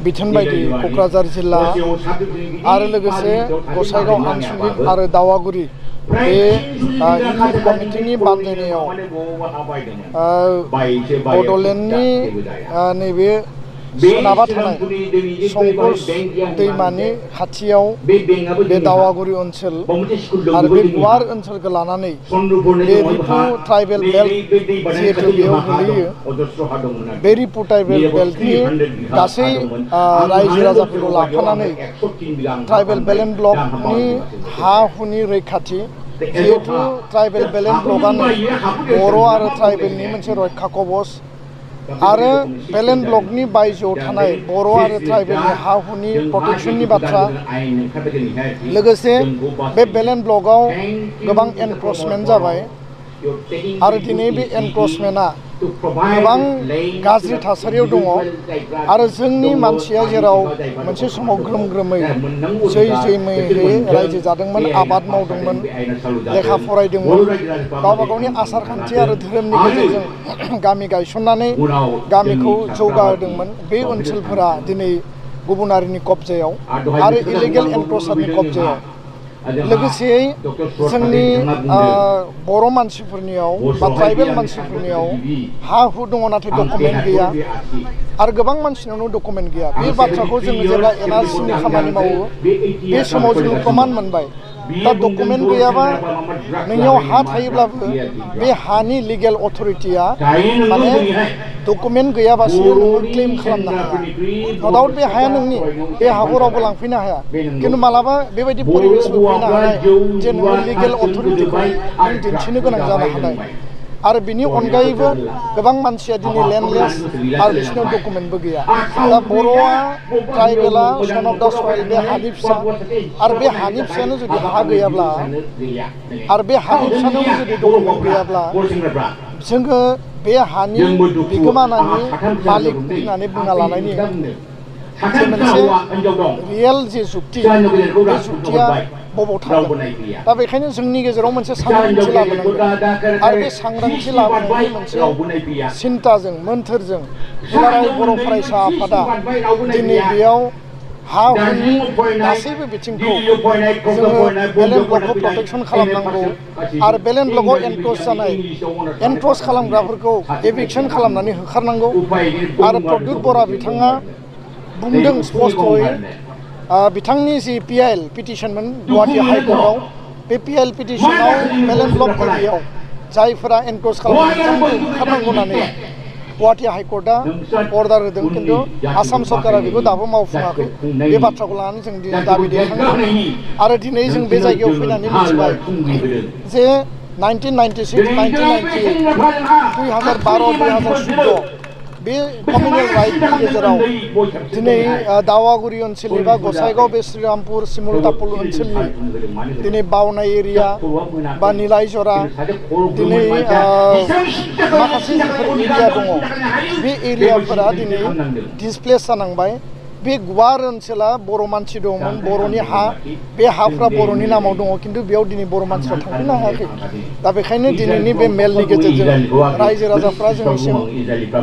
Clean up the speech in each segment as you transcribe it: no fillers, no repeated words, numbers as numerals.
बिथोन बायदि क'क्राझार जिल्ला आरो लोगोसे गसाइगाव आनसलिक आरो दावागुरि बे हिल कमिटिनि बानजायनायाव बड'लेण्डनि नैबे सोनाबहा थानाय संकस दैमानि खाथियाव बे दावागुरि ओनसोल आरो बे गुवार ओनसोलखौ लानानै बे रिपु ट्राइबेल बेल्ट जिहेतु बेयाव गोलैयो बे रिपु ट्राइबेल बेल्टनि गासै रायजो राजाफोरखौ लाफानानै ट्राइबेल बेलेन्ट ब्लकनि हा हुनि रैखाथि जिहेतु ट्राइबेल बेलेन्ट ब्लकआनो बर' आरो ट्राइबेलनि मोनसे रैखा कवच आरो बेलेन्ट ब्लकनि बायजोआव थानाय बर' आरो ट्राइबेलनि हा हुनि प्रटेक्शननि बाथ्रा लोगोसे बे बेलेन्ट ब्लकआव गोबां एनक्रचमेन्ट जाबाय आरो दिनै बे एनक्रचमेन्टआ गोबां गाज्रि थासारियाव दङ आरो जोंनि मानसिया जेराव मोनसे समाव ग्रोम ग्रोमै जै जैमैहै रायजो जादोंमोन आबाद मावदोंमोन लेखा फरायदोंमोन गावबा गावनि आसार खान्थि आरो धोरोमनि गेजेरजों गामि गायसननानै गामिखौ जौगाहोदोंमोन बे ओनसोलफोरा दिनै गुबुनारिनि कब्जायाव आरो इलिगेल एनक्रचारनि कब्जायाव लोगोसेयै जोंनि बर' मानसिफोरनियाव बा ट्राइबेल मानसिफोरनियाव हा हु दङ नाथाय डकुमेन्ट गैया आरो गोबां मानसिनावनो डकुमेन्ट गैया बे बाथ्राखौ जोङो जेब्ला एनआरसिनि खामानि मावो बे समाव जोङो प्रमान मोनबाय दा डकुमेन्ट गैयाबा नोंनियाव हा थायोब्लाबो बे हानि लिगेल अथरिटिया माने डकुमेन्ट गैयाबासो नोङो क्लेम खालामनो हाया न'डाउट बे हाया नोंनि बे हाखौ रावबो लांफैनो हाया खिन्थु मालाबा बेबायदि परिबेसबो फैनो हानाय जे नोङो लिगेल अथरिटिखौ नों दिन्थिनो गोनां जानो हानाय आरो बिनि अनगायैबो गोबां मानसिया दिनै लेन्डलेस आरो बिसोरनाव डकुमेन्टबो गैया दा बर'आ ट्राइबेला सन अफ दा सयल बे हानि फिसा आरो बे हानि फिसायानो जुदि हा गैयाब्ला आरो बे हानि फिसानाव जुदि डकुमेन्ट गैयाब्ला जोङो बे हानि बिगोमानानि मालिक होननानै बुंना लानायनि जे मोनसे रियेल जे जुक्ति बे जुक्तिया बबाव थागोन दा बेखायनो जोंनि गेजेराव मोनसे सांग्रांथि लाबोनांगोन आरो बे सांग्रांथि लाबोनायनि मोनसे सिन्ताजों मोन्थोरजों दुलाराय बर' फरायसा आफादा दिनै बेयाव हा हुनि गासैबो बिथिंखौ जोङो बेलेन्ट ब्लकखौ प्रटेक्शन खालामनांगौ आरो बेलेन्ट ब्लकआव एनक्रच जानाय एनक्रच खालामग्राफोरखौ एभिक्सन खालामनानै होखारनांगौ आरो प्रद्युत बरा बिथाङा बुंदों स्पष्टयै बिथांनि जि पिआइएल पिटिशनमोन गुवाहाटी हाइकर्टआव बे पिआइएल पिटिशनाव बेलेन्ट ब्लक एरियायाव जायफोरा एनक्रच खालामदों बिथांमोनखौ होखारनांगौ होननानै गुवाहाटी हाइकर्टआ अर्डार होदों खिन्थु आसाम सरकारा बेखौ दाबो मावफुङाखै बे बाथ्राखौ लानानै जों दिनै दाबि दैखांदों आरो दिनै जों बे जायगायाव फैनानै मिथिबाय जे 1996, 1998, 2012, 2014 बे कमिउनेल राइटनि गेजेराव दिनै दावागुरि ओनसोलनि बा गसाइगाव बे श्रीरामपुर सिमुल तापुल ओनसोलनि दिनै बावनाय एरिया बा निलायजरा दिनै माखासे जिफोर एरिया दङ बे एरियाफोरा दिनै डिसप्लेस जानांबाय बे गुवार ओनसोला बर' मानसि दंमोन बर'नि हा बे हाफ्रा बर'नि नामाव दङ खिन्थु बेयाव दिनै बर' मानसिफ्रा थांफिननो हायाखै दा बेखायनो दिनैनि बे मेलनि गेजेरजों रायजो राजाफ्रा जोंनिसिम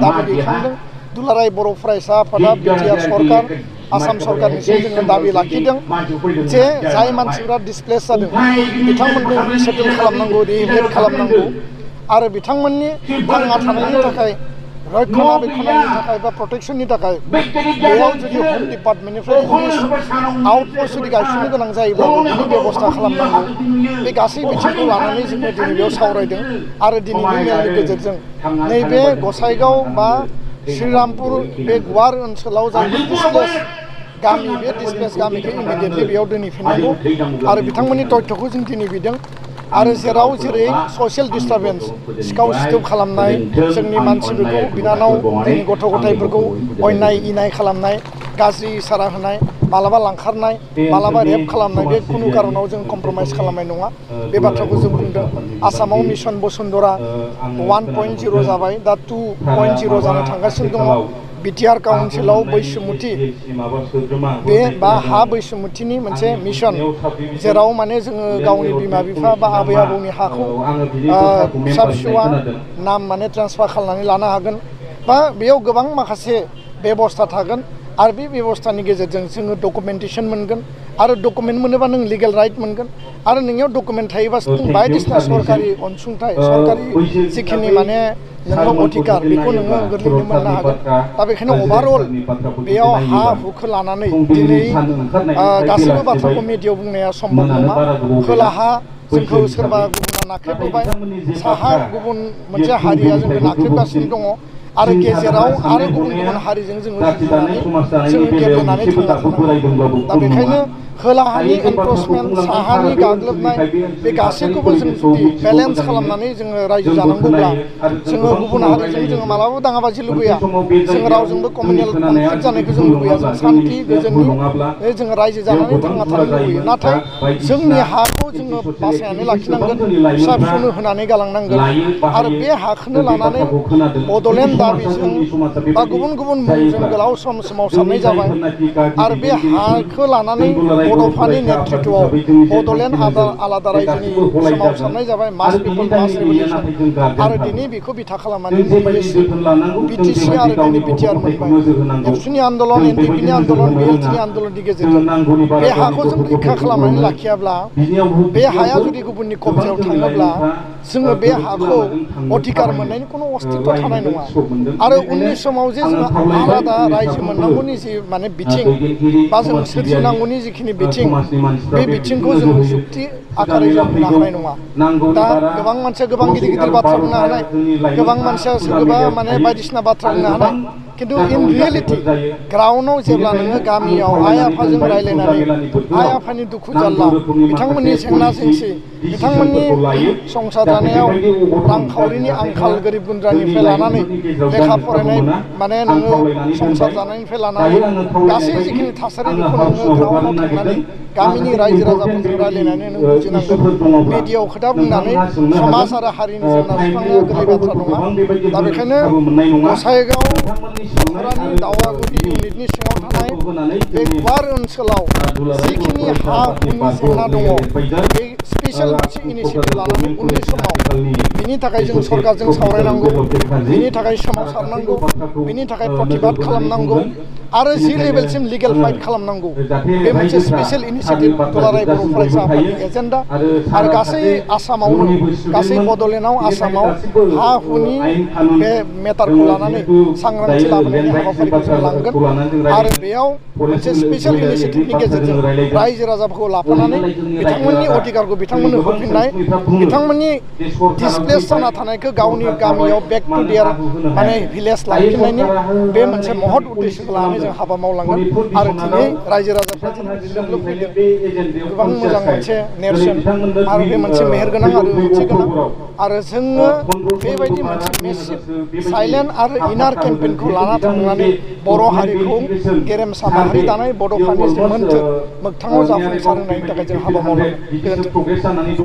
दाबि दैखांदों दुलाराय बर' फरायसा आफादा बिटिआर सरकार आसाम सरकारनिसिम जोङो दाबि लाखिदों जे जाय मानसिफ्रा डिसप्लेस जादों बिथांमोनखौ रिसेटल खालामनांगौ रिहेबिलिट खालामनांगौ आरो बिथांमोननि थांना थानायनि थाखाय रक्षणाबेक्षणनि थाखाय बा प्रटेक्शननि थाखाय बेयाव जुदि हम डिपार्टमेन्टनिफ्राय आउटपोस्ट जुदि गायसननो गोनां जायोब्ला बेनि बेबस्था खालामनांगौ बे गासै बिथिंखौ लानानै जोङो दिनै बेयाव सावरायदों आरो दिनैनि मेलनि गेजेरजों नैबे गसाइगाव बा श्रीरामपुर बे गुवार ओनसोलाव जायफोर डिसप्लेस गामि बे डिसप्लेस गामिखौ इमिडियेटलि बेयाव दोनहैफिननांगौ आरो बिथांमोननि तथ्यखौ जों दिनै बिदों आरो जेराव जेरै ससियेल डिस्टार्बेन्स सिखाव सिथोब खालामनाय जोंनि मानसिफोरखौ बिनानाव जोंनि गथ' गथायफोरखौ अयनाय इनाय खालामनाय गाज्रि इसारा होनाय मालाबा लांखारनाय मालाबा रेप खालामनाय बे खुनु कारनाव जों कमप्रमाइज खालामनाय नङा बे बाथ्राखौ जों बुंदों आसामाव मिशन बसुन्धरा 1.0 जाबाय दा 2.0 जानो थांगासिनो दङ बिटिआर काउन्सिलाव बैसोमुथि बे बा हा बैसोमुथिनि मोनसे मिशन जेराव माने जोङो गावनि बिमा बिफा बा आबै आबौनि हाखौ फिसा फिसौआ नाम माने ट्रान्सफार खालामनानै लानो हागोन बा बेयाव गोबां माखासे बेबस्था थागोन आरो बे बेबस्थानि गेजेरजों जोङो डकुमेन्टेसन मोनगोन आरो डकुमेन्ट मोनोबा नों लिगेल राइट मोनगोन आरो नोंनियाव डकुमेन्ट थायोबासो नों बायदिसिना सरकारि अनसुंथाइ सरकारि जिखिनि माने नोङो अधिकार बेखौ नोङो गोरलैयैनो मोननो हागोन दा बेखायनो अभारअल बेयाव हा हुखौ लानानै दिनै गासैबो बाथ्राखौ मिडियायाव बुंनाया सम्भब नङा खोलाहा जोंखौ सोरबा गुबुना नाख्रेबबोबाय साहा गुबुन मोनसे हारिया जोंखौ नाख्रेबगासिनो दङ आरो गेजेराव आरो गुबुन गुबुन हारिजों जोङो जुजिनानै जोङो गेलेनानै थांना थानांगौ दा बेखायनो खोलाहानि एनक्रचमेन्ट साहानि गाग्लोबनाय बे गासैखौबो जों जुदि बेलेन्स खालामनानै जोङो रायजो जानांगौब्ला जोङो गुबुन हारिजों जोङो मालाबाबो दाङाबाजि लुबैया जों रावजोंबो कमिउनेल कनफ्लिक्ट जानायखौ जों लुबैया जों सान्थि गोजोननि जोङो रायजो जानानै थांना थानो लुबैयो नाथाय जोंनि हाखौ जोङो बासायनानै लाखिनांगोन फिसा फिसौनो होनानै गालांनांगोन आरो बे हाखौनो लानानै बड'लेण्ड दाबिजों बा गुबुन गुबुन मुंजों गोलाव सम सोमावसारनाय जाबाय आरो बे हाखौ लानानै बड'फानि नेतृत्वआव बड'लेण्ड आलादा रायजोनि सोमावसारनाय जाबाय मास पिपल मास रेभलिउसन आरो दिनै बेखौ बिथा खालामनानै बिटिसि आरो दिनै बिटिआर मोनबाय एबसुनि आन्दलन एनडिपिनि आन्दलन बिएलटिनि आन्दलननि गेजेरजों बे हाखौ जों रैखा खालामनानै लाखियाब्ला बे हाया जुदि गुबुननि कब्जायाव थाङोब्ला जोङो बे हाखौ अधिकार मोननायनि खुनु अस्तित्व थानाय नङा आरो उननि समाव जे जोङो आलादा रायजो मोननांगौनि जि माने बिथिं बा जों सोरजिनांगौनि जिखिनि बिथिं बे बिथिंखौ जों जुक्ति आकारै जों बुंनो हानाय नङा दा गोबां मानसिया गोबां गिदिर गिदिर बाथ्रा बुंनो हानाय गोबां मानसिया सोरबा माने बायदिसिना बाथ्रा बुंनो हानाय खिन्थु इन रियेलिटि ग्राउन्डआव जेब्ला नोङो गामियाव आइ आफाजों रायज्लायनानै आइ आफानि दुखु जारला बिथांमोननि जेंना जेंसि बिथांमोननि संसार जानायाव रांखावरिनि आंखाल गोरिब गुन्द्रानिफ्राय लानानै लेखा फरायनाय माने नोङो संसार जानायनिफ्राय लानानै गासै जिखिनि थासारि बेखौ नोङो ग्राउन्डआव थांनानै गामिनि रायजो राजाफोरजों रायज्लायनानै नों बुजिनांगोन मिडियायाव खोथा बुंनानै समाज आरो हारिनि जेंना सुस्रांनाया गोरलै बाथ्रा नङा दा बेखायनो गसाइगाव सखरानि दावागुरि इउनिटनि सिङाव थानाय बे गुवार ओनसोलाव जिखिनि हा हुनि जेंना दङ बे स्पेसियेल मोनसे इनिसियेटिभ लानानै उननि समाव बिनि थाखाय जों सरकारजों सावरायनांगौ बिनि थाखाय सोमावसारनांगौ बिनि थाखाय प्रतिबाद खालामनांगौ आरो जि लेभेलसिम लिगेल फाइट खालामनांगौ बे मोनसे स्पेसियेल इनिसियेटिभ दुलाराय बर' फरायसा आफादनि एजेन्डा आरो गासै आसामावनो गासै बड'लेण्डआव आसामाव हा हुनि बे मेटारखौ लानानै सांग्रांथि लाबोनायनि हाबाफारिखौ जों लांगोन आरो बेयाव मोनसे स्पेसियेल इनिसियेटिभनि गेजेरजों रायजो राजाफोरखौ लाफानानै बिथांमोननि अधिकारखौ बिथांमोननो होफिननाय बिथांमोननि डिसप्लेस जाना थानायखौ गावनि गामियाव बेक टु देयार माने भिलेज लांफिननायनि बे मोनसे महत उद्देश्यखौ लानानै जों हाबा मावलांगोन आरो दिनै रायजो राजाफ्रा जों लोब लोब फैदों गोबां मोजां मोनसे नेरसोन आरो बे मोनसे मेहेरगोनां आरो ओंथि गोनां आरो जोङो बेबायदि मोनसे मेसिभ साइलेन्ट आरो इनार केम्पेइनखौ लाना थांनानै बर' हारिखौ गेरेमसा माहारि दानाय बड'फानि मोन्थोर मोगथाङाव जाफुंसार होनायनि थाखाय जों हाबा मावलांगोन।